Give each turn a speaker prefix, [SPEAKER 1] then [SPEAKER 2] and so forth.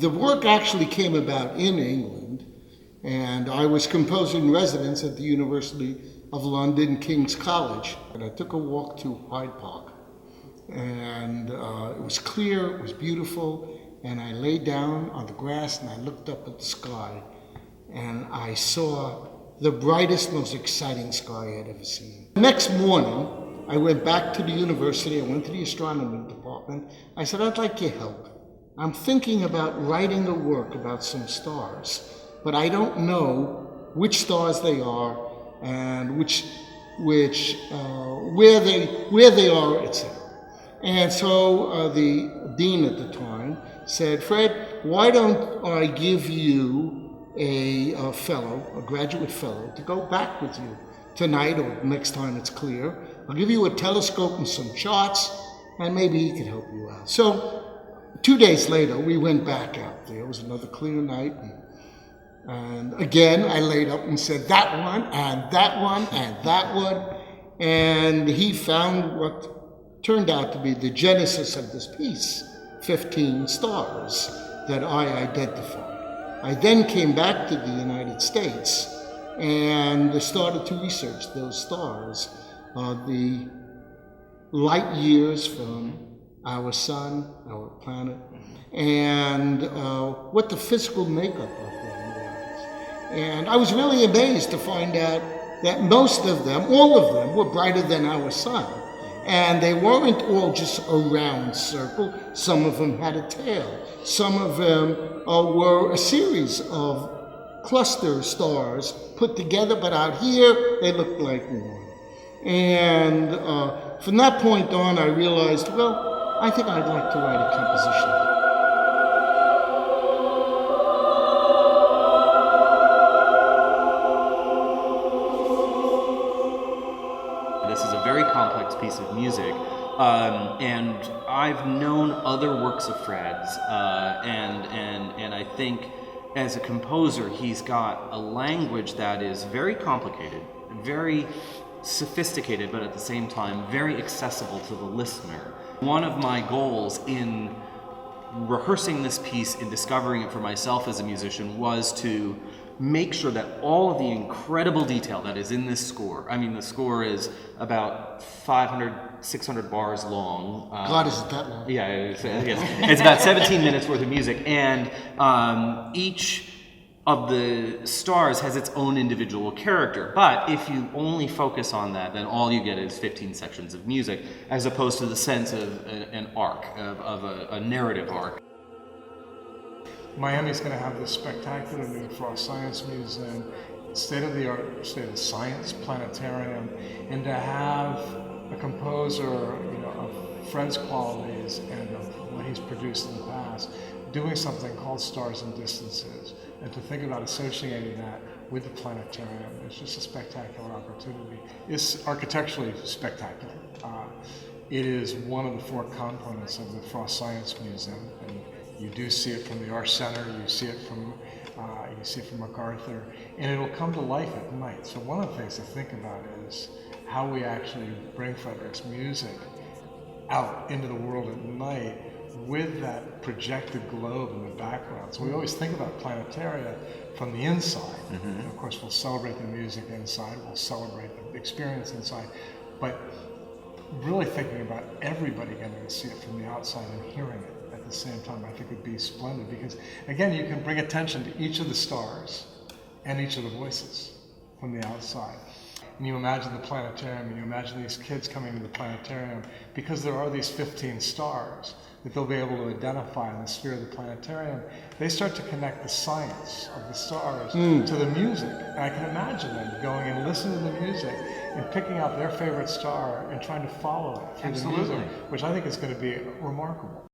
[SPEAKER 1] The work actually came about in England, and I was composer in residence at the University of London, King's College. And I took a walk to Hyde Park, and it was clear, it was beautiful, and I lay down on the grass and I looked up at the sky, and I saw the brightest, most exciting sky I had ever seen. The next morning, I went back to the university, I went to the astronomy department. I said, I'd like your help. I'm thinking about writing a work about some stars, but I don't know which stars they are and where they are, etc. And so the dean at the time said, Fred, why don't I give you a graduate fellow, to go back with you tonight or next time it's clear. I'll give you a telescope and some charts, and maybe he can help you out. So 2 days later, we went back out there. It was another clear night. And again, I laid up and said, that one, and that one, and that one. And he found what turned out to be the genesis of this piece, 15 stars that I identified. I then came back to the United States and started to research those stars, the light years from our sun, our planet, and what the physical makeup of them was. And I was really amazed to find out that most of them, all of them, were brighter than our sun. And they weren't all just a round circle. Some of them had a tail. Some of them were a series of cluster stars put together, but out here they looked like one. And from that point on, I realized, well, I think I'd like to write a composition.
[SPEAKER 2] This is a very complex piece of music, and I've known other works of Fred's, and I think as a composer, he's got a language that is very complicated, very sophisticated, but at the same time very accessible to the listener. One of my goals in rehearsing this piece and discovering it for myself as a musician was to make sure that all of the incredible detail that is in this score, I mean, the score is about 500, 600 bars long.
[SPEAKER 1] God, is it that long?
[SPEAKER 2] Yeah, it's about 17 minutes worth of music, and each of the stars has its own individual character. But if you only focus on that, then all you get is 15 sections of music, as opposed to the sense of an arc, of a narrative arc.
[SPEAKER 3] Miami's going to have this spectacular new Frost Science Museum, state-of-the-art, state-of-science planetarium, and to have a composer, of Fred's qualities and of what he's produced in the past, doing something called Stars and Distances, and to think about associating that with the planetarium, it's just a spectacular opportunity. It's architecturally spectacular. It is one of the 4 components of the Frost Science Museum, and you do see it from the Arts Center, you see it from MacArthur, and it'll come to life at night. So one of the things to think about is how we actually bring Fredrick's music out into the world at night with that projected globe in the background. So we always think about planetaria from the inside. Mm-hmm. And of course, we'll celebrate the music inside, we'll celebrate the experience inside, but really thinking about everybody getting to see it from the outside and hearing it at the same time, I think would be splendid, because again, you can bring attention to each of the stars and each of the voices from the outside. And you imagine the planetarium, and you imagine these kids coming to the planetarium, because there are these 15 stars that they'll be able to identify in the sphere of the planetarium. They start to connect the science of the stars to the music. And I can imagine them going and listening to the music and picking out their favorite star and trying to follow it through the music, which I think is going to be remarkable.